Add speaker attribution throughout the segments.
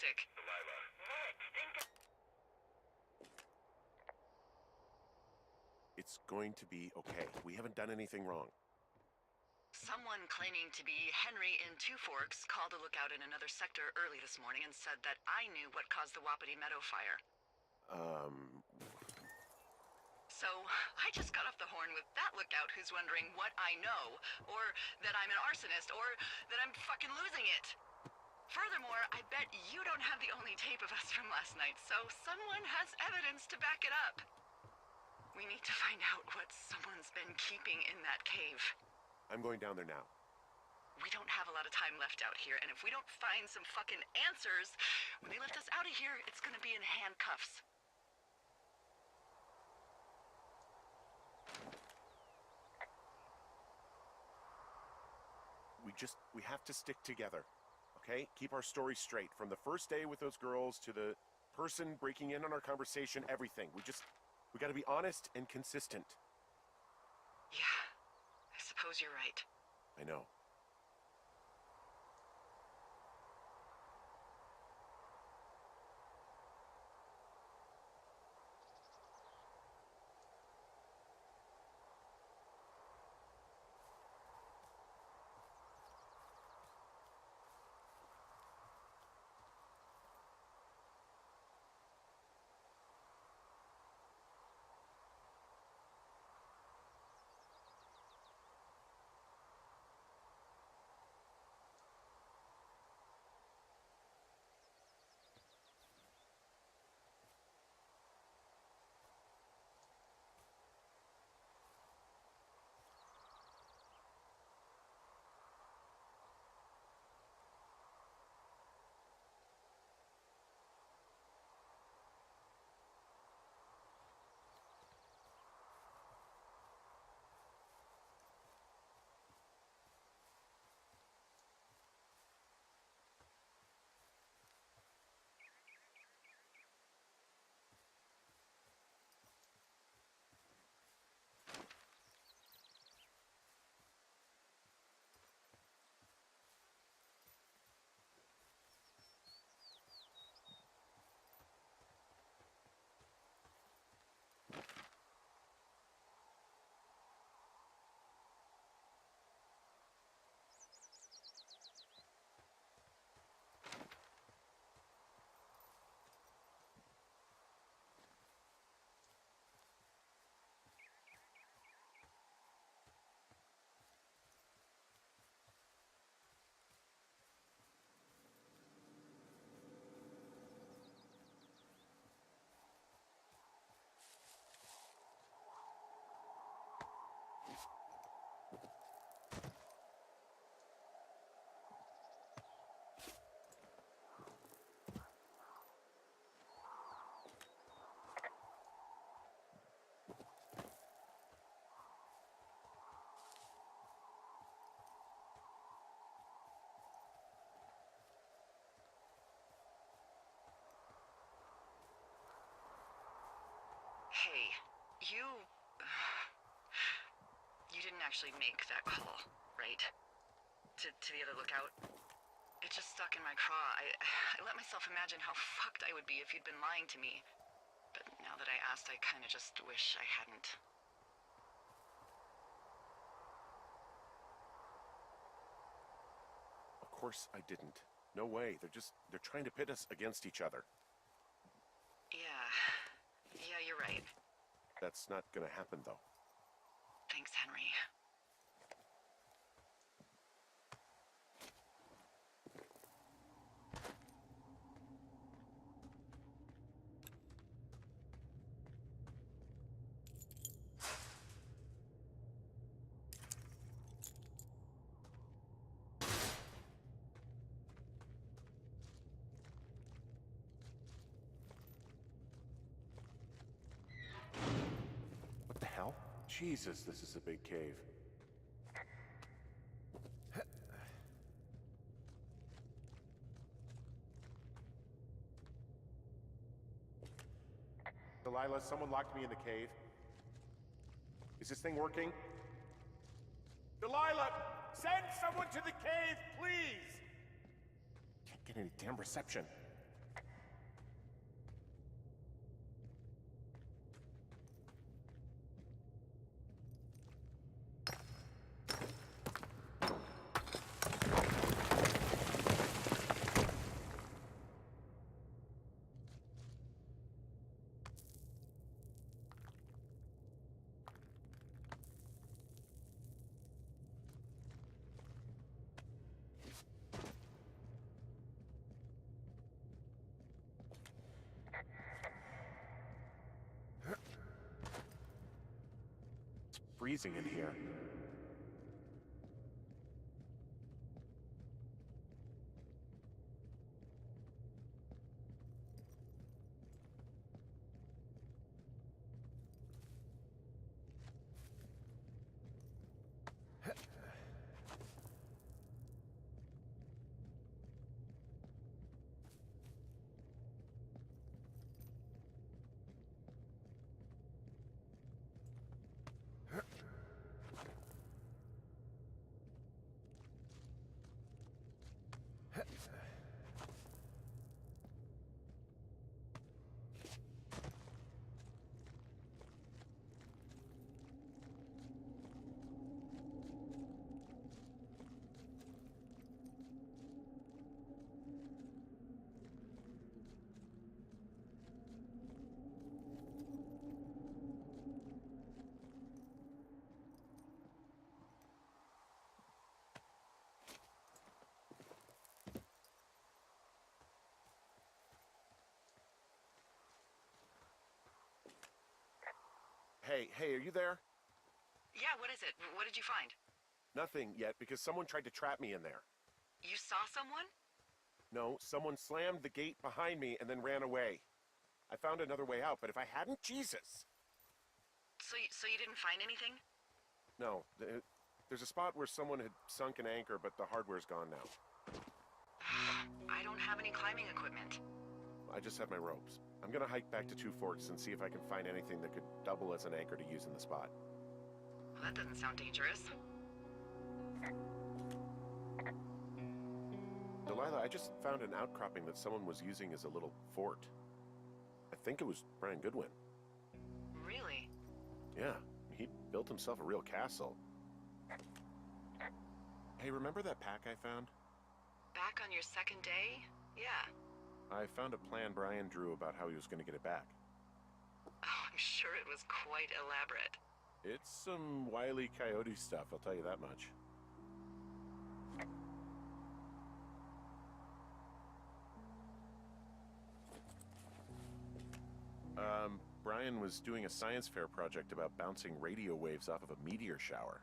Speaker 1: hectic.
Speaker 2: It's going to be okay. We haven't done anything wrong.
Speaker 1: Someone claiming to be Henry in Two Forks called a lookout in another sector early this morning and said that I knew what caused the Wapiti Meadow fire. So, I just got off the horn with that lookout who's wondering what I know, or that I'm an arsonist, or that I'm fucking losing it. Furthermore, I bet you don't have the only tape of us from last night, so someone has evidence to back it up. We need to find out what someone's been keeping in that cave.
Speaker 2: I'm going down there now.
Speaker 1: We don't have a lot of time left out here, and if we don't find some fucking answers, when they lift us out of here, it's gonna be in handcuffs.
Speaker 2: We have to stick together, okay? Keep our story straight. From the first day with those girls to the person breaking in on our conversation, everything. We gotta be honest and consistent.
Speaker 1: Yeah, I suppose you're right.
Speaker 2: I know.
Speaker 1: Hey, you didn't actually make that call, right? To the other lookout? It just stuck in my craw. I let myself imagine how fucked I would be if you'd been lying to me. But now that I asked, I kinda just wish I hadn't.
Speaker 2: Of course I didn't. No way. They're trying to pit us against each other.
Speaker 1: Yeah, you're right.
Speaker 2: That's not gonna happen, though.
Speaker 1: Thanks, Henry.
Speaker 2: What the hell? Jesus, this is a big cave. Delilah, someone locked me in the cave. Is this thing working? Delilah! Send someone to the cave, please! Can't get any damn reception. freezing in here. Hey, are you there?
Speaker 1: Yeah, what is it? What did you find?
Speaker 2: Nothing yet, because someone tried to trap me in there.
Speaker 1: You saw someone?
Speaker 2: No, someone slammed the gate behind me and then ran away. I found another way out, but if I hadn't, Jesus!
Speaker 1: So you didn't find anything?
Speaker 2: No, there's a spot where someone had sunk an anchor, but the hardware's gone now.
Speaker 1: I don't have any climbing equipment.
Speaker 2: I just have my ropes. I'm gonna hike back to Two Forks and see if I can find anything that could double as an anchor to use in the spot.
Speaker 1: Well, that doesn't sound dangerous.
Speaker 2: Delilah, I just found an outcropping that someone was using as a little fort. I think it was Brian Goodwin.
Speaker 1: Really?
Speaker 2: Yeah, he built himself a real castle. Hey, remember that pack I found?
Speaker 1: Back on your second day? Yeah.
Speaker 2: I found a plan Brian drew about how he was going to get it back.
Speaker 1: Oh, I'm sure it was quite elaborate.
Speaker 2: It's some Wile E. Coyote stuff, I'll tell you that much. Brian was doing a science fair project about bouncing radio waves off of a meteor shower.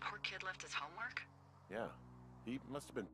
Speaker 1: Poor kid left his homework?
Speaker 2: Yeah, he must have been...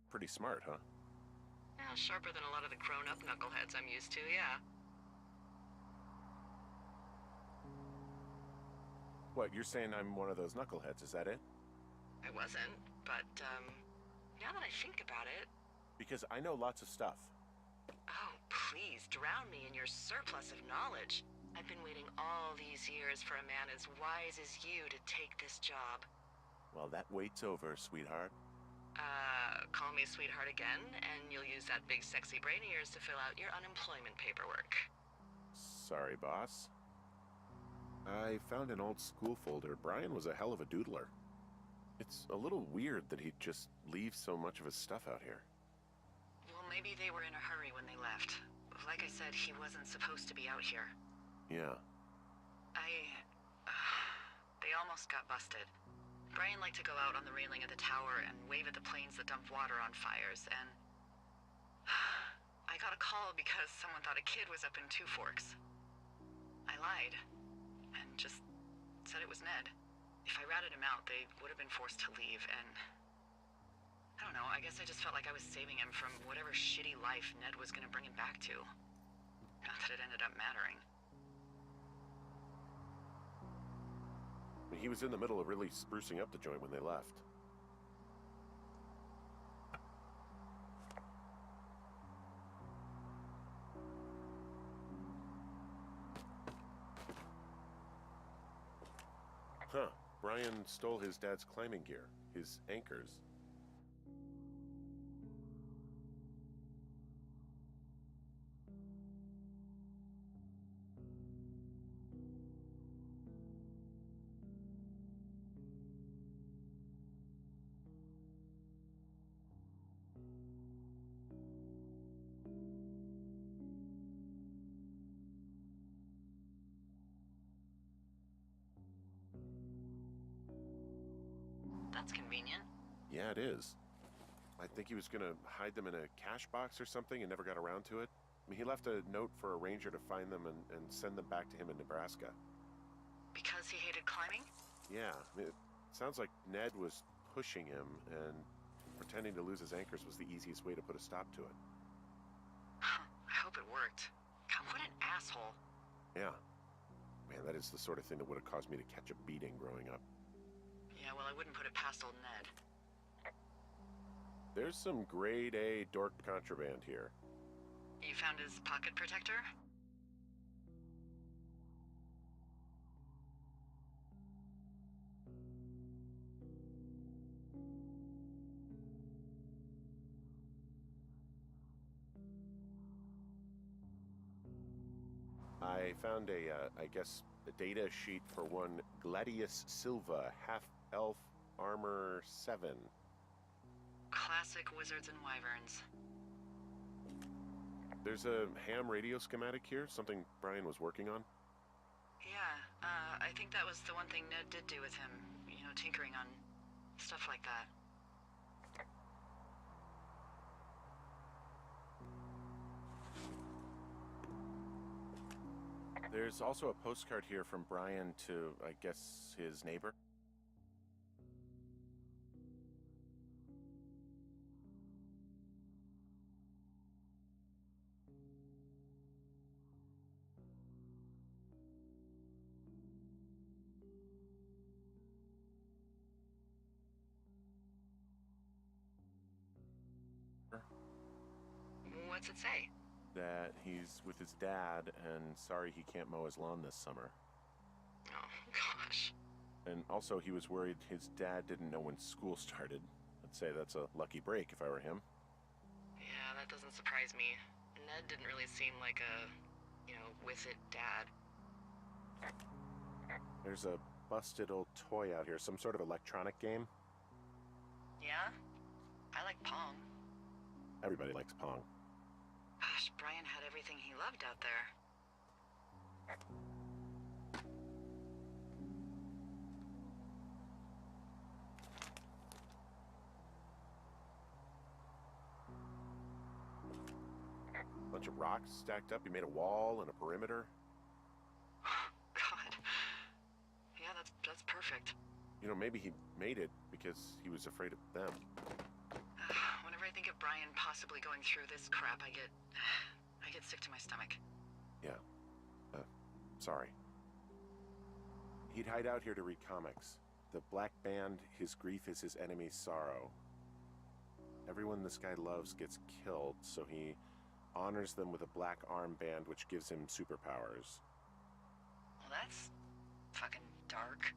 Speaker 2: Pretty smart, huh?
Speaker 1: Yeah, sharper than a lot of the grown-up knuckleheads I'm used to, yeah.
Speaker 2: What, you're saying I'm one of those knuckleheads, is that it?
Speaker 1: I wasn't, but, now that I think about it...
Speaker 2: Because I know lots of stuff.
Speaker 1: Oh, please, drown me in your surplus of knowledge. I've been waiting all these years for a man as wise as you to take this job.
Speaker 2: Well, that wait's over, sweetheart.
Speaker 1: Call me sweetheart again, and you'll use that big sexy brain of yours to fill out your unemployment paperwork.
Speaker 2: Sorry, boss. I found an old school folder. Brian was a hell of a doodler. It's a little weird that he'd just leave so much of his stuff out here.
Speaker 1: Well, maybe they were in a hurry when they left. Like I said, he wasn't supposed to be out here.
Speaker 2: Yeah.
Speaker 1: They almost got busted. Brian liked to go out on the railing of the tower and wave at the planes that dumped water on fires, and... I got a call because someone thought a kid was up in Two Forks. I lied, and just said it was Ned. If I ratted him out, they would have been forced to leave, and... I don't know, I guess I just felt like I was saving him from whatever shitty life Ned was gonna bring him back to. Not that it ended up mattering.
Speaker 2: he was in the middle of really sprucing up the joint when they left. Huh. Brian stole his dad's climbing gear, his anchors.
Speaker 1: That's convenient.
Speaker 2: Yeah, it is. I think he was gonna hide them in a cash box or something and never got around to it. I mean, he left a note for a ranger to find them and send them back to him in Nebraska.
Speaker 1: Because he hated climbing?
Speaker 2: Yeah, I mean, it sounds like Ned was pushing him, and pretending to lose his anchors was the easiest way to put a stop to it.
Speaker 1: I hope it worked. God, what an asshole.
Speaker 2: Yeah. Man, that is the sort of thing that would have caused me to catch a beating growing up.
Speaker 1: Yeah, well, I wouldn't put it past old Ned.
Speaker 2: There's some grade A dork contraband here.
Speaker 1: You found his pocket protector?
Speaker 2: I found I guess, a data sheet for one Gladius Silva, half-elf armor 7.
Speaker 1: Classic wizards and wyverns.
Speaker 2: There's a ham radio schematic here, something Brian was working on.
Speaker 1: Yeah, I think that was the one thing Ned did do with him. You know, tinkering on stuff like that.
Speaker 2: There's also a postcard here from Brian to, I guess, his neighbor.
Speaker 1: What's it say?
Speaker 2: That he's with his dad and sorry he can't mow his lawn this summer.
Speaker 1: Oh, gosh.
Speaker 2: And also he was worried his dad didn't know when school started. I'd say that's a lucky break if I were him.
Speaker 1: Yeah, that doesn't surprise me. Ned didn't really seem like a, with it dad.
Speaker 2: There's a busted old toy out here, some sort of electronic game.
Speaker 1: Yeah? I like Pong.
Speaker 2: Everybody likes Pong.
Speaker 1: Gosh, Brian had everything he loved out there.
Speaker 2: Bunch of rocks stacked up. He made a wall and a perimeter.
Speaker 1: God. Yeah, that's perfect.
Speaker 2: You know, maybe he made it because he was afraid of them.
Speaker 1: Whenever I think of Brian possibly going through this crap, I get sick to my stomach.
Speaker 2: Yeah. Sorry. He'd hide out here to read comics. The Black Band, his grief is his enemy's sorrow. Everyone this guy loves gets killed, so he honors them with a black armband which gives him superpowers.
Speaker 1: Well, that's fucking dark.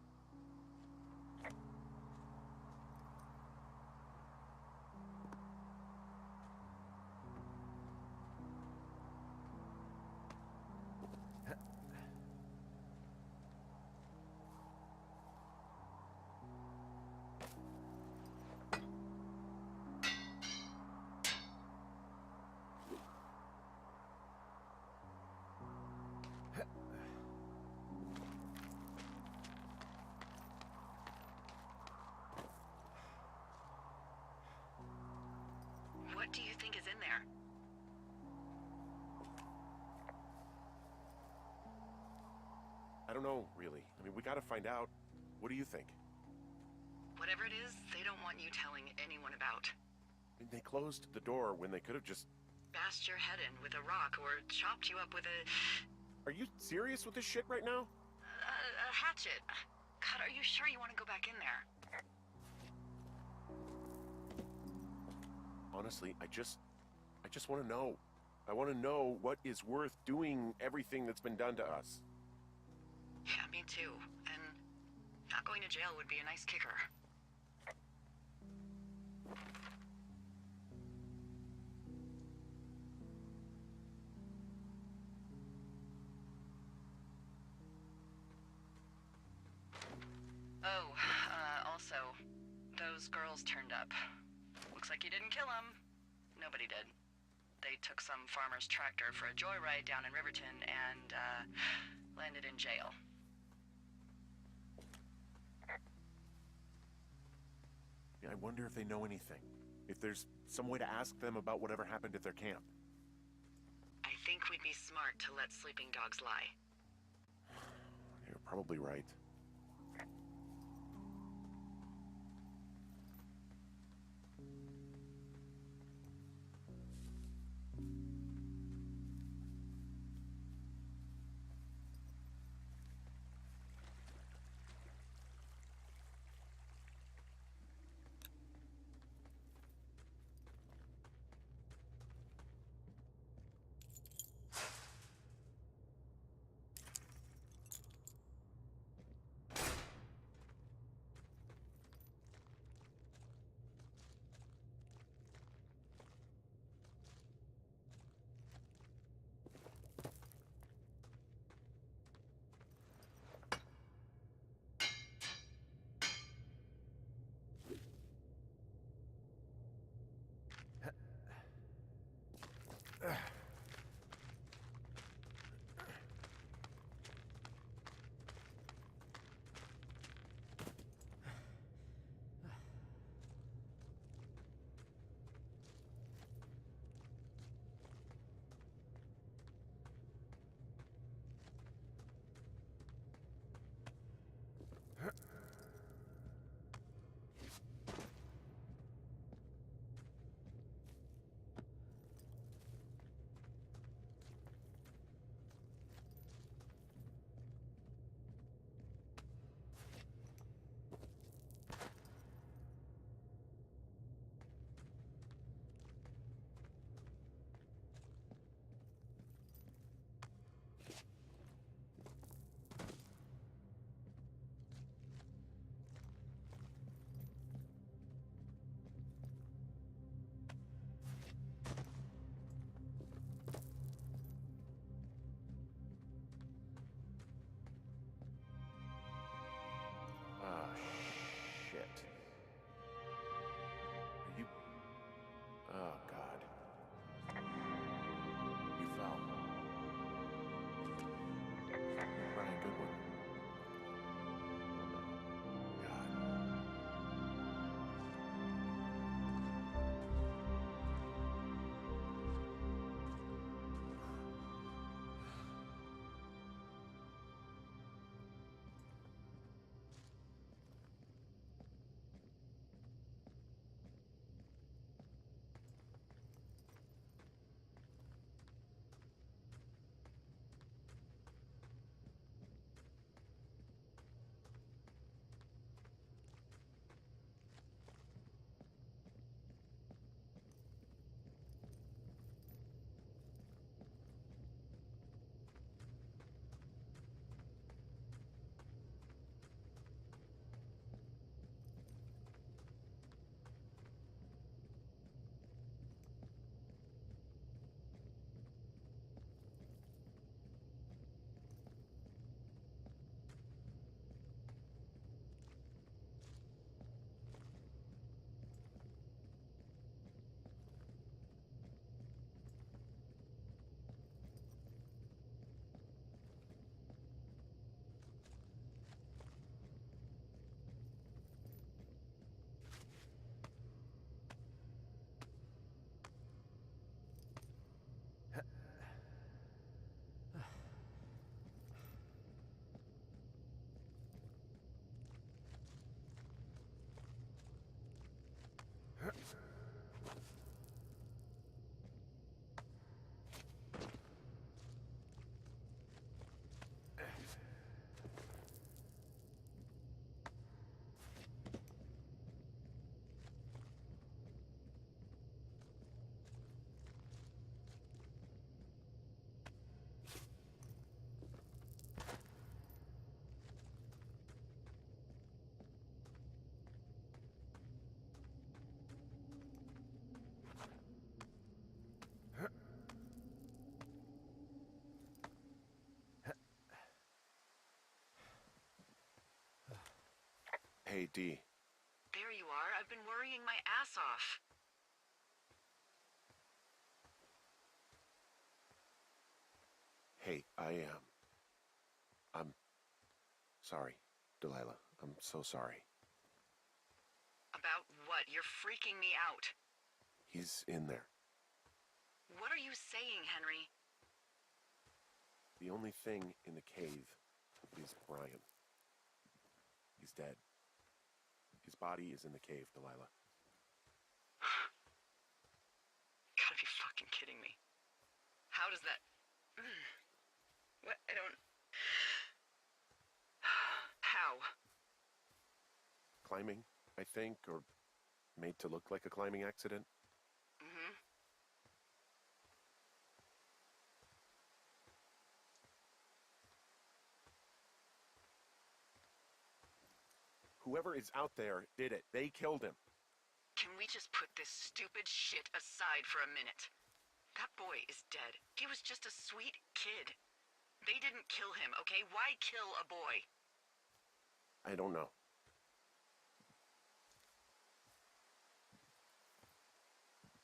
Speaker 1: What do you think is in there?
Speaker 2: I don't know, really. I mean, we gotta find out. What do you think?
Speaker 1: Whatever it is, they don't want you telling anyone about.
Speaker 2: I mean, they closed the door when they could have just...
Speaker 1: Bashed your head in with a rock or chopped you up with a...
Speaker 2: Are you serious with this shit right now?
Speaker 1: a hatchet. God, are you sure you want to go back in there?
Speaker 2: Honestly, I just want to know. I want to know what is worth doing everything that's been done to us.
Speaker 1: Yeah, me too. And not going to jail would be a nice kicker. Oh, also, those girls turned up. Looks like you didn't kill them. Nobody did. They took some farmer's tractor for a joyride down in Riverton and, landed in jail.
Speaker 2: I wonder if they know anything. If there's some way to ask them about whatever happened at their camp.
Speaker 1: I think we'd be smart to let sleeping dogs lie.
Speaker 2: You're probably right. Hey, D.
Speaker 1: There you are. I've been worrying my ass off.
Speaker 2: Hey, I'm sorry, Delilah. I'm so sorry.
Speaker 1: About what? You're freaking me out.
Speaker 2: He's in there.
Speaker 1: What are you saying, Henry?
Speaker 2: The only thing in the cave is Brian. He's dead. His body is in the cave, Delilah.
Speaker 1: Gotta be fucking kidding me. How does that... What? I don't... How?
Speaker 2: Climbing, I think, or made to look like a climbing accident.
Speaker 1: Mm-hmm.
Speaker 2: Whoever is out there did it. They killed him.
Speaker 1: Can we just put this stupid shit aside for a minute? That boy is dead. He was just a sweet kid. They didn't kill him, okay? Why kill a boy?
Speaker 2: I don't know.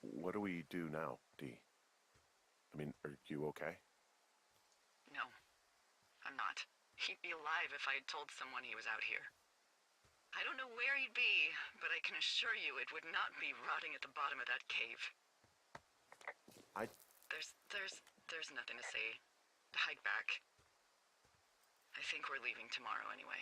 Speaker 2: What do we do now, D? I mean, are you okay?
Speaker 1: No, I'm not. He'd be alive if I had told someone he was out here. I don't know where he'd be, but I can assure you it would not be rotting at the bottom of that cave. There's nothing to say. Hike back. I think we're leaving tomorrow anyway.